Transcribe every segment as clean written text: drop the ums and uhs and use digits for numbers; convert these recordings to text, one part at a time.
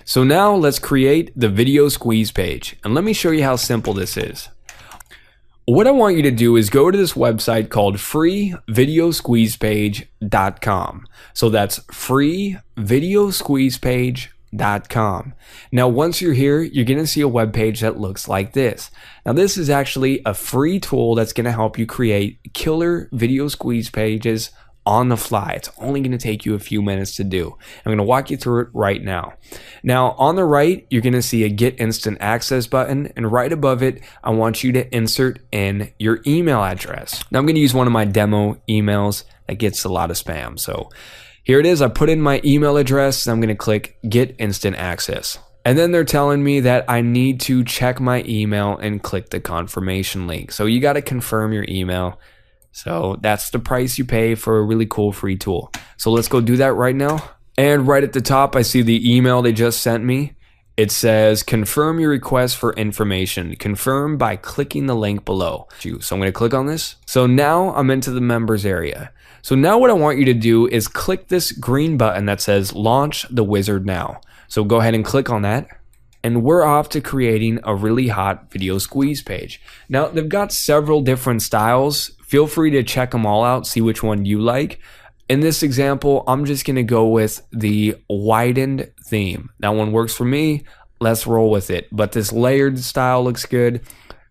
So now let's create the video squeeze page, and let me show you how simple this is. What I want you to do is go to this website called freevideosqueezepage.com. So that's freevideosqueezepage.com. Now, once you're here, you're going to see a web page that looks like this. Now, this is actually a free tool that's going to help you create killer video squeeze pages on the fly. It's only going to take you a few minutes to do. I'm going to walk you through it right now. Now, on the right, you're going to see a Get Instant Access button, and right above it, I want you to insert in your email address. Now, I'm going to use one of my demo emails that gets a lot of spam. So here it is. I put in my email address, and I'm going to click Get Instant Access. And then they're telling me that I need to check my email and click the confirmation link. So you got to confirm your email. So that's the price you pay for a really cool free tool. So let's go do that right now. And right at the top, I see the email they just sent me. It says, confirm your request for information. Confirm by clicking the link below. So I'm going to click on this. So now I'm into the members area. So now what I want you to do is click this green button that says launch the wizard now. So go ahead and click on that. And we're off to creating a really hot video squeeze page. Now, they've got several different styles. Feel free to check them all out, see which one you like. In this example, I'm just going to go with the widened theme. That one works for me. Let's roll with it. But this layered style looks good.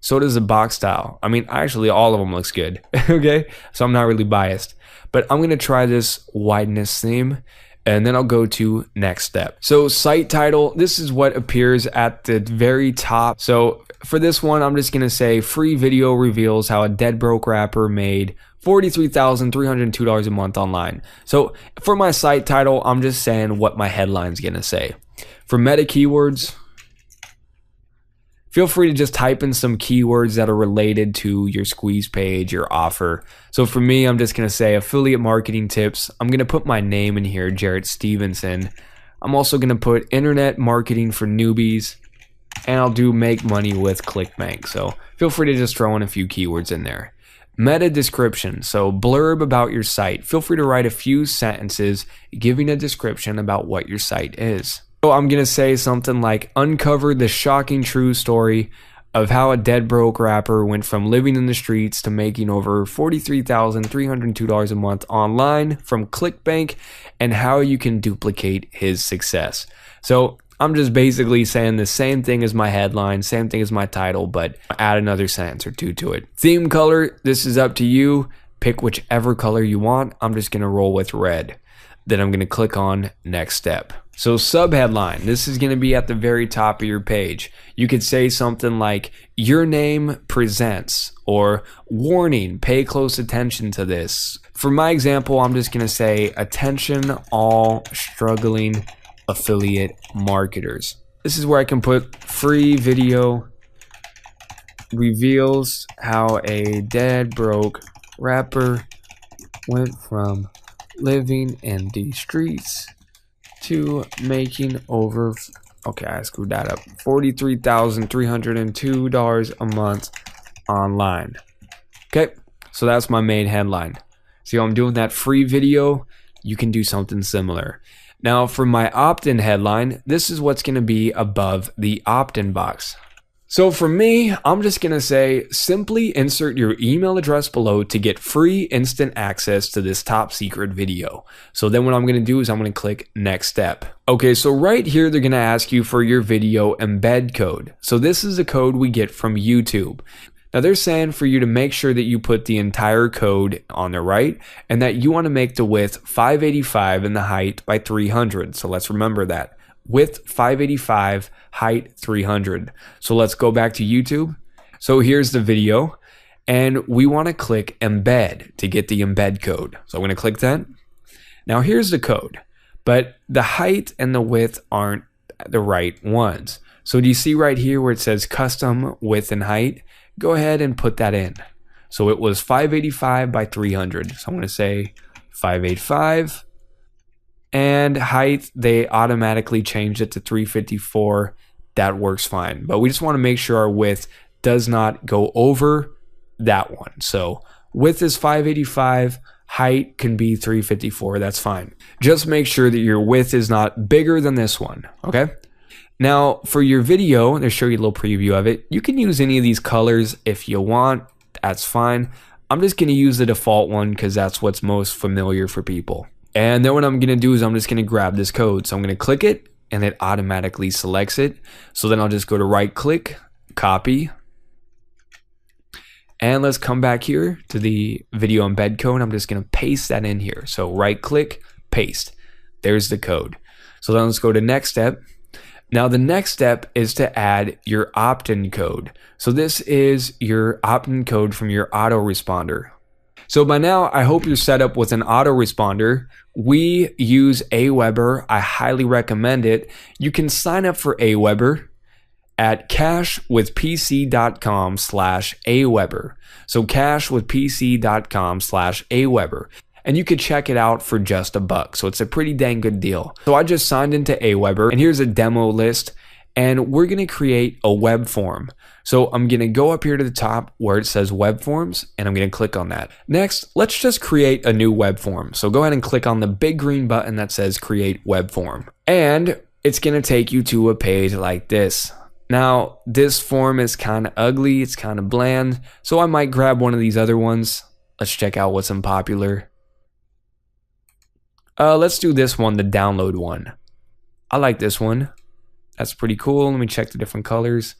So does the box style. I mean, actually, all of them looks good. Okay? So I'm not really biased. But I'm going to try this wideness theme. And then I'll go to next step. So site title, this is what appears at the very top. So for this one, I'm just gonna say free video reveals how a dead broke rapper made $43,302 a month online. So for my site title, I'm just saying what my headline's gonna say. For meta keywords, feel free to just type in some keywords that are related to your squeeze page, your offer. So for me, I'm just going to say affiliate marketing tips. I'm going to put my name in here, Jarrett Stevenson. I'm also going to put internet marketing for newbies, and I'll do make money with ClickBank. So feel free to just throw in a few keywords in there. Meta description, so blurb about your site. Feel free to write a few sentences giving a description about what your site is. So I'm going to say something like, uncover the shocking true story of how a dead broke rapper went from living in the streets to making over $43,302 a month online from ClickBank, and how you can duplicate his success. So I'm just basically saying the same thing as my headline, same thing as my title, but add another sentence or two to it. Theme color, this is up to you. Pick whichever color you want. I'm just going to roll with red. Then I'm going to click on next step. So subheadline, this is going to be at the very top of your page. You could say something like, your name presents, or warning, pay close attention to this. For my example, I'm just going to say, attention all struggling affiliate marketers. This is where I can put free video reveals how a dead broke rapper went from living in the streets to making over, okay, I screwed that up, $43,302 a month online. Okay, so that's my main headline. See how I'm doing that free video? You can do something similar. Now for my opt-in headline, this is what's going to be above the opt-in box. So for me, I'm just going to say, simply insert your email address below to get free instant access to this top secret video. So then what I'm going to do is I'm going to click next step. Okay, so right here, they're going to ask you for your video embed code. So this is a code we get from YouTube. Now they're saying for you to make sure that you put the entire code on the right, and that you want to make the width 585 and the height by 300. So let's remember that. Width 585, height 300. So let's go back to YouTube. So here's the video, and we want to click embed to get the embed code. So I'm going to click that. Now here's the code, but the height and the width aren't the right ones. So do you see right here where it says custom width and height? Go ahead and put that in. So it was 585 by 300. So I'm going to say 585. And height, they automatically changed it to 354. That works fine. But we just want to make sure our width does not go over that one. So width is 585. Height can be 354. That's fine. Just make sure that your width is not bigger than this one. Okay. Now for your video, they'll show you a little preview of it. You can use any of these colors if you want, that's fine. I'm just gonna use the default one because that's what's most familiar for people. And then what I'm gonna do is I'm just gonna grab this code. So I'm gonna click it and it automatically selects it. So then I'll just go to right click, copy. And let's come back here to the video embed code. I'm just gonna paste that in here. So right click, paste. There's the code. So then let's go to next step. Now the next step is to add your opt-in code. So this is your opt-in code from your autoresponder. So by now, I hope you're set up with an autoresponder. We use Aweber. I highly recommend it. You can sign up for Aweber at cashwithpc.com/Aweber. So cashwithpc.com/Aweber. And you could check it out for just $1. So it's a pretty dang good deal. So I just signed into Aweber and here's a demo list and we're gonna create a web form. So I'm gonna go up here to the top where it says web forms and I'm gonna click on that. Next, let's just create a new web form. So go ahead and click on the big green button that says create web form. And it's gonna take you to a page like this. Now, this form is kind of ugly, it's kind of bland. So I might grab one of these other ones. Let's check out what's unpopular. Let's do this one, the download one. I like this one. That's pretty cool. Let me check the different colors.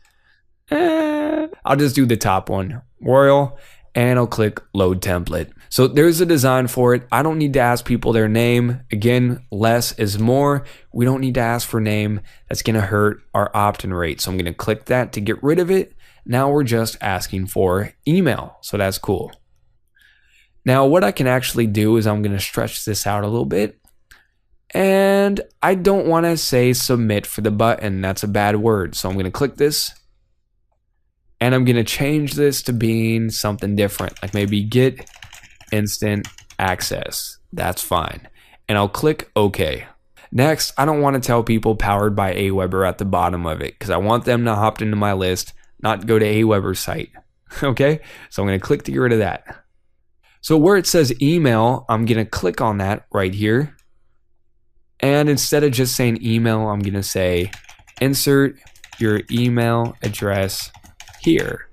I'll just do the top one, Royal, and I'll click load template. So there's a design for it. I don't need to ask people their name. Again, less is more. We don't need to ask for name. That's gonna hurt our opt-in rate. So I'm gonna click that to get rid of it. Now we're just asking for email. So that's cool. Now what I can actually do is I'm gonna stretch this out a little bit. And I don't wanna say submit for the button, that's a bad word. So I'm gonna click this and I'm gonna change this to being something different, like maybe get instant access, that's fine. And I'll click OK. Next, I don't wanna tell people powered by Aweber at the bottom of it because I want them to hop into my list, not go to Aweber's site, okay? So I'm gonna click to get rid of that. So where it says email, I'm gonna click on that right here. And instead of just saying email, I'm gonna say insert your email address here.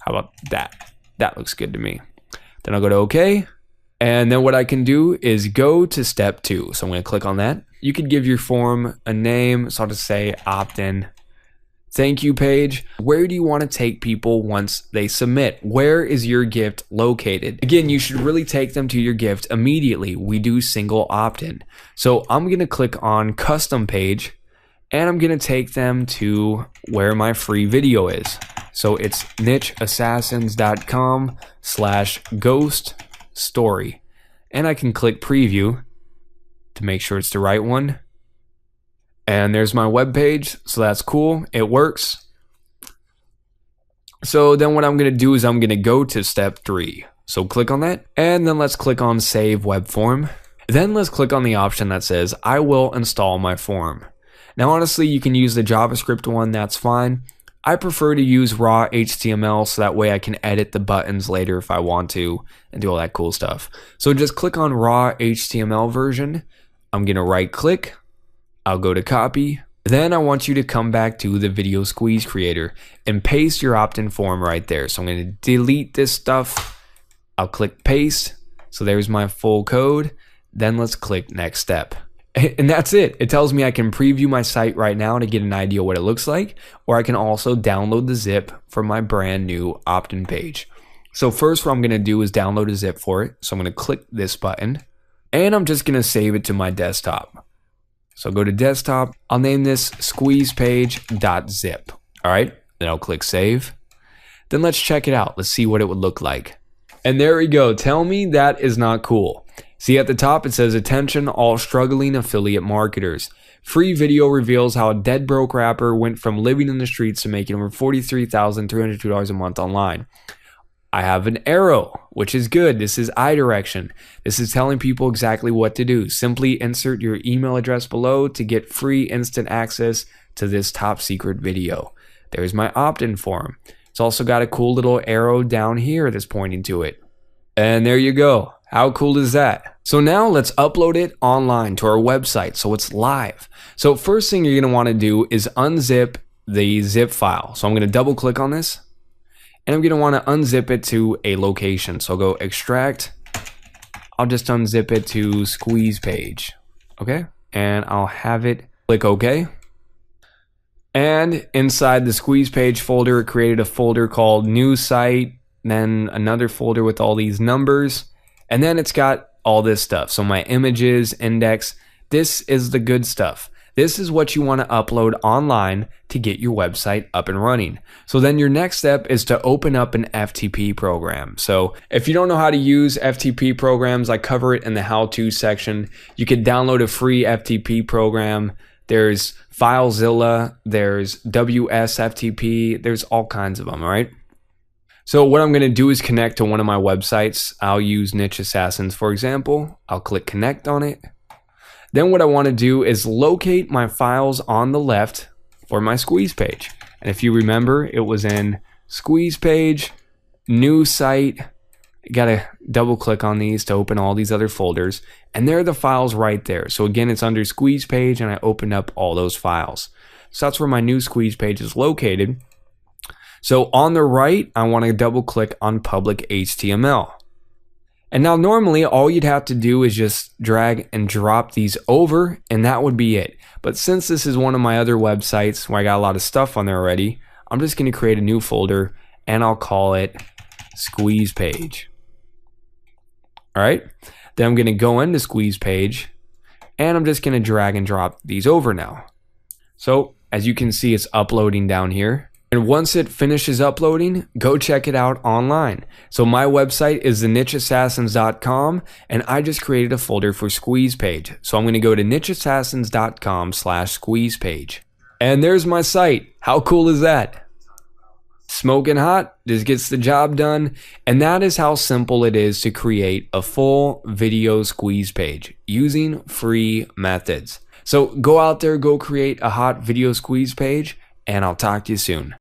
How about that? That looks good to me. Then I'll go to OK. And then what I can do is go to step 2. So I'm gonna click on that. You could give your form a name. So I'll just say opt-in. Thank you page. Where do you want to take people once they submit? Where is your gift located? Again, you should really take them to your gift immediately. We do single opt-in. So I'm going to click on custom page and I'm going to take them to where my free video is. So it's nicheassassins.com/ghost story. And I can click preview to make sure it's the right one. And there's my web page, so that's cool, it works. So then what I'm gonna do is I'm gonna go to step 3. So click on that, and then let's click on save web form. Then let's click on the option that says, I will install my form. Now honestly, you can use the JavaScript one, that's fine. I prefer to use raw HTML so that way I can edit the buttons later if I want to and do all that cool stuff. So just click on raw HTML version. I'm gonna right click. I'll go to copy. Then I want you to come back to the Video Squeeze Creator and paste your opt-in form right there. So I'm going to delete this stuff. I'll click paste. So there's my full code. Then let's click next step. And that's it. It tells me I can preview my site right now to get an idea what it looks like, or I can also download the zip for my brand new opt-in page. So first what I'm going to do is download a zip for it. So I'm going to click this button and I'm just going to save it to my desktop. So go to desktop, I'll name this squeezepage.zip. All right, then I'll click save. Then let's check it out. Let's see what it would look like. And there we go. Tell me that is not cool. See at the top, it says attention all struggling affiliate marketers. Free video reveals how a dead broke rapper went from living in the streets to making over $43,302 a month online. I have an arrow, which is good. This is iDirection. This is telling people exactly what to do. Simply insert your email address below to get free instant access to this top secret video. There's my opt-in form. It's also got a cool little arrow down here that's pointing to it. And there you go. How cool is that? So now let's upload it online to our website so it's live. So first thing you're going to want to do is unzip the zip file. So I'm going to double click on this and I'm going to want to unzip it to a location. So I'll go extract. I'll just unzip it to squeeze page. Okay. And I'll have it click OK. And inside the squeeze page folder, it created a folder called new site, then another folder with all these numbers. And then it's got all this stuff. So my images, index, this is the good stuff. This is what you want to upload online to get your website up and running. So then your next step is to open up an FTP program. So if you don't know how to use FTP programs, I cover it in the how-to section. You can download a free FTP program. There's FileZilla, there's WSFTP, there's all kinds of them, all right? So what I'm going to do is connect to one of my websites. I'll use Niche Assassins, for example. I'll click connect on it. Then what I want to do is locate my files on the left for my squeeze page. And if you remember, it was in squeeze page, new site. You got to double click on these to open all these other folders. And there are the files right there. So again, it's under squeeze page and I opened up all those files. So that's where my new squeeze page is located. So on the right, I want to double click on public HTML. And now normally all you'd have to do is just drag and drop these over and that would be it. But since this is one of my other websites where I got a lot of stuff on there already, I'm just going to create a new folder and I'll call it squeeze page. All right. Then I'm going to go into squeeze page and I'm just going to drag and drop these over now. So as you can see, it's uploading down here. And once it finishes uploading, go check it out online. So my website is thenicheassassins.com and I just created a folder for squeeze page. So I'm going to go to nicheassassins.com/squeeze page. And there's my site. How cool is that? Smoking hot, just gets the job done. And that is how simple it is to create a full video squeeze page using free methods. So go out there, go create a hot video squeeze page, and I'll talk to you soon.